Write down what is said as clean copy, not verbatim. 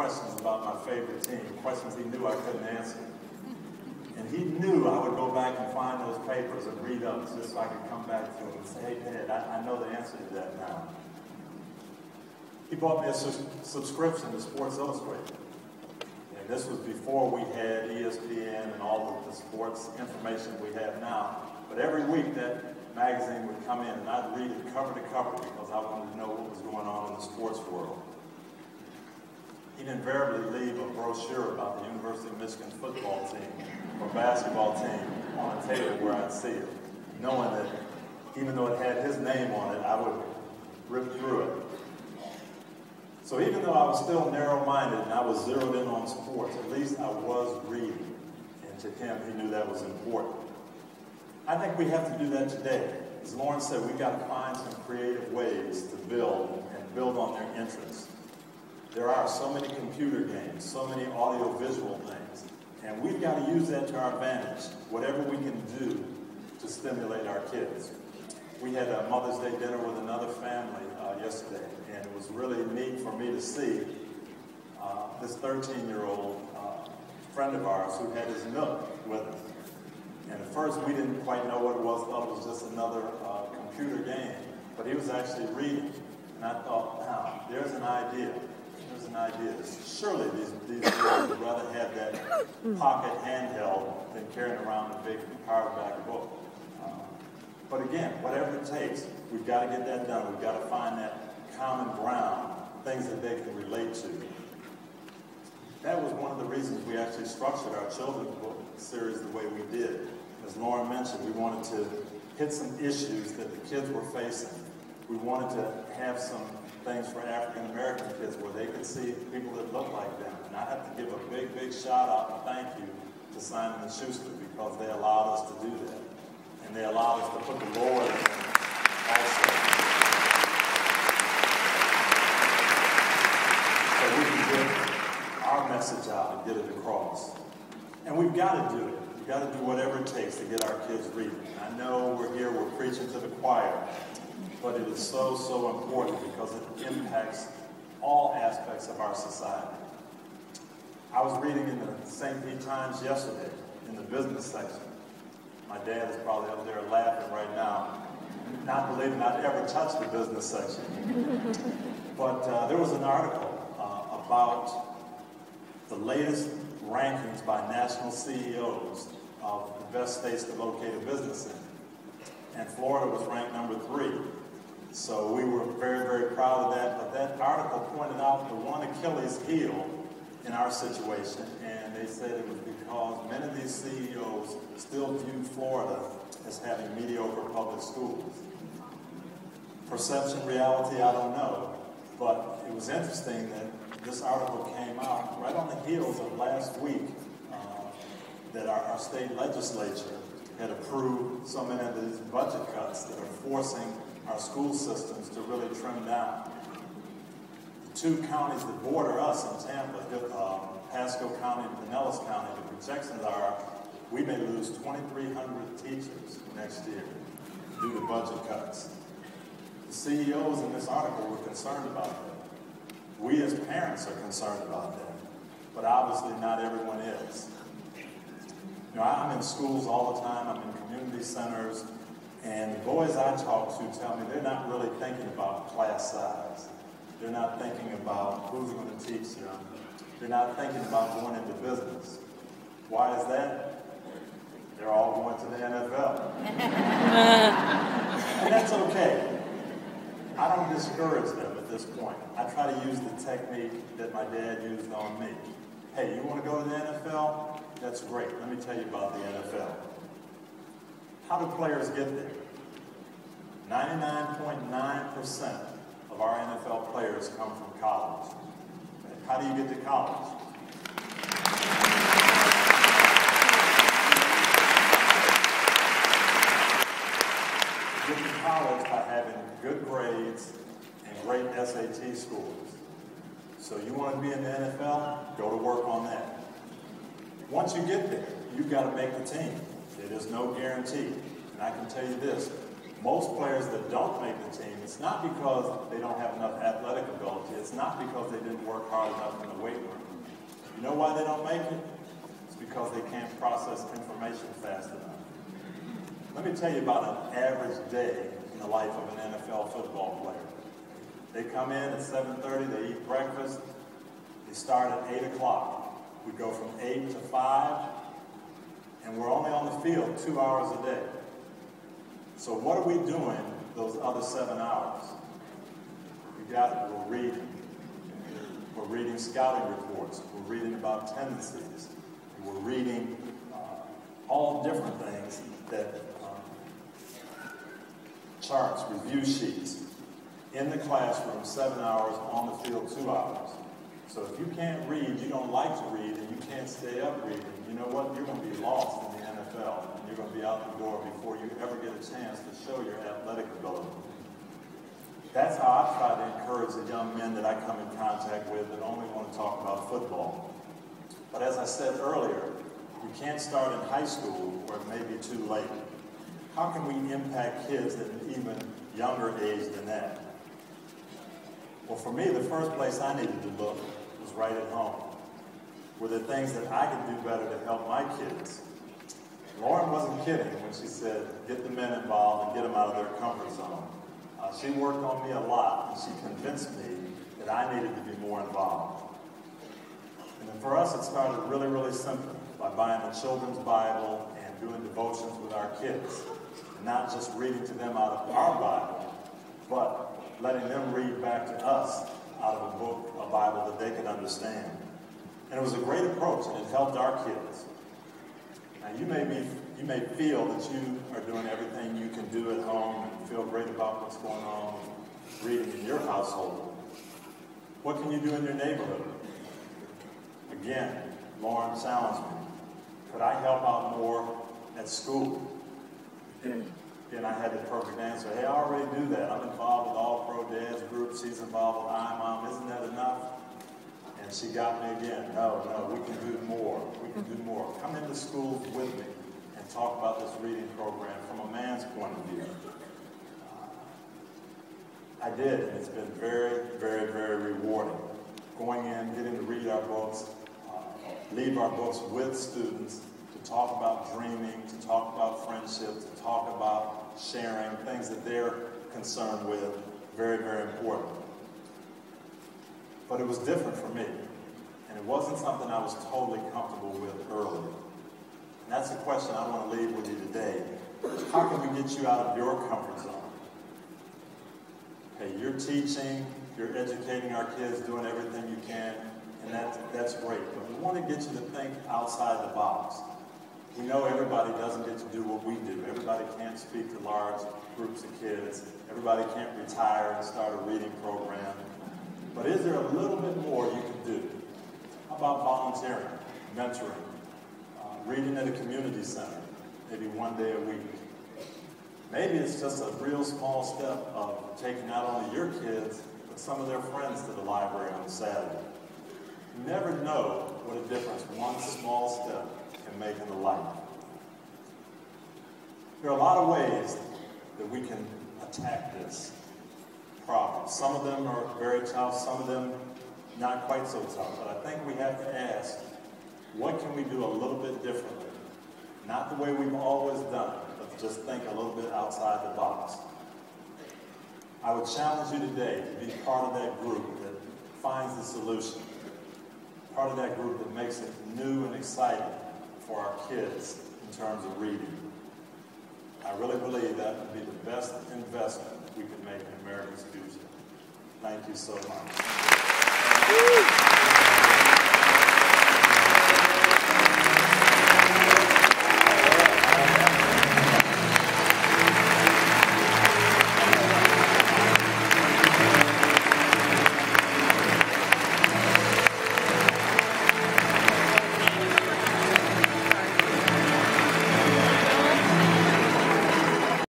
questions about my favorite team, questions he knew I couldn't answer. And he knew I would go back and find those papers and read them just so I could come back to him and say, hey, Dad, I know the answer to that now. He bought me a subscription to Sports Illustrated. And this was before we had ESPN and all of the sports information we have now. But every week that magazine would come in and I'd read it cover to cover because I wanted to know what was going on in the sports world. He'd invariably leave a brochure about the University of Michigan football team or basketball team on a table where I'd see it, knowing that even though it had his name on it, I would rip through it. So even though I was still narrow-minded and I was zeroed in on sports, at least I was reading. And to him, he knew that was important. I think we have to do that today. As Lauren said, we've got to find some creative ways to build and build on their interests. There are so many computer games, so many audio-visual things, and we've got to use that to our advantage, whatever we can do to stimulate our kids. We had a Mother's Day dinner with another family yesterday, and it was really neat for me to see this 13-year-old friend of ours who had his Nook with him. And at first, we didn't quite know what it was, thought it was just another computer game, but he was actually reading. And I thought, now, there's an idea. There's an idea. Surely these people would rather have that pocket handheld than carrying around a big hardback book. But again, whatever it takes, we've got to get that done. We've got to find that common ground, things that they can relate to. That was one of the reasons we actually structured our children's book series the way we did. As Lauren mentioned, we wanted to hit some issues that the kids were facing. We wanted to have some things for African American kids where they could see people that look like them. And I have to give a big, big shout out and thank you to Simon & Schuster because they allowed us to do that. And they allowed us to put the Lord in also. So we can get our message out and get it across. And we've got to do it. We've got to do whatever it takes to get our kids reading. I know we're here, we're preaching to the choir, but it is so, so important because it impacts all aspects of our society. I was reading in the St. Pete Times yesterday in the business section. My dad is probably up there laughing right now, not believing I'd ever touched the business section. But there was an article about the latest rankings by national CEOs of the best states to locate a business in. And Florida was ranked number 3. So we were very, very proud of that. But that article pointed out the one Achilles heel in our situation, and they said it was because many of these CEOs still viewed Florida as having mediocre public schools. Perception, reality, I don't know. But it was interesting that this article came out right on the heels of last week that our state legislature had approved so many of these budget cuts that are forcing our school systems to really trim down. The 2 counties that border us in Tampa, Pasco County and Pinellas County, the projections are we may lose 2,300 teachers next year due to budget cuts. The CEOs in this article were concerned about that. We as parents are concerned about that, but obviously not everyone is. You know, I'm in schools all the time, I'm in community centers, and the boys I talk to tell me they're not really thinking about class size. They're not thinking about who's going to teach them. They're not thinking about going into business. Why is that? They're all going to the NFL. And that's okay. I don't discourage them at this point. I try to use the technique that my dad used on me. Hey, you want to go to the NFL? That's great. Let me tell you about the NFL. How do players get there? 99.9% of our NFL players come from college. How do you get to college? You get to college by having good grades and great SAT scores. So you want to be in the NFL? Go to work on that. Once you get there, you've got to make the team. It is no guarantee. And I can tell you this, most players that don't make the team, it's not because they don't have enough athletic ability. It's not because they didn't work hard enough in the weight room. You know why they don't make it? It's because they can't process information fast enough. Let me tell you about an average day in the life of an NFL football player. They come in at 7:30, they eat breakfast, they start at 8 o'clock. We go from 8 to 5, and we're only on the field 2 hours a day. So what are we doing those other 7 hours? We're reading. We're reading scouting reports. We're reading about tendencies. We're reading all different things that charts, review sheets. In the classroom, 7 hours, on the field, 2 hours. So if you can't read, you don't like to read, and you can't stay up reading, you know what? You're going to be lost in the NFL, and you're going to be out the door before you ever get a chance to show your athletic ability. That's how I try to encourage the young men that I come in contact with that only want to talk about football. But as I said earlier, you can't start in high school where it may be too late. How can we impact kids at an even younger age than that? Well, for me, the first place I needed to look was right at home. Were there things that I could do better to help my kids? Lauren wasn't kidding when she said, get the men involved and get them out of their comfort zone. She worked on me a lot, and she convinced me that I needed to be more involved. And then for us, it started really, really simple, by buying a children's Bible and doing devotions with our kids. And not just reading to them out of our Bible, but letting them read back to us out of a book, a Bible that they could understand. And it was a great approach, and it helped our kids. Now, you may feel that you are doing everything you can do at home and feel great about what's going on reading in your household. What can you do in your neighborhood? Again, Lauren challenged me. Could I help out more at school? Again, I had the perfect answer. Hey, I already do that. I'm involved with All Pro Dads group. She's involved with iMom. Isn't that enough? And she got me again. No, we can do more. We can do more. Come into schools with me and talk about this reading program from a man's point of view. I did, and it's been very, very, very rewarding. Going in, getting to read our books, leave our books with students, to talk about dreaming, to talk about friendship, to talk about sharing, things that they're concerned with, very, very important. But it was different for me, and it wasn't something I was totally comfortable with early. And that's the question I want to leave with you today. How can we get you out of your comfort zone? Hey, you're teaching, you're educating our kids, doing everything you can, and that's great. But we want to get you to think outside the box. We know everybody doesn't get to do what we do. Everybody can't speak to large groups of kids. Everybody can't retire and start a reading program. But is there a little bit more you can do? How about volunteering, mentoring, reading at a community center, maybe one day a week? Maybe it's just a real small step of taking not only your kids, but some of their friends to the library on Saturday. You never know what a difference one small step can make in a life. There are a lot of ways that we can attack this problem. Some of them are very tough, some of them not quite so tough, but I think we have to ask, what can we do a little bit differently? Not the way we've always done it, but just think a little bit outside the box. I would challenge you today to be part of that group that finds the solution, part of that group that makes it new and exciting for our kids in terms of reading. I really believe that would be the best investment we could make in America's future. Thank you so much.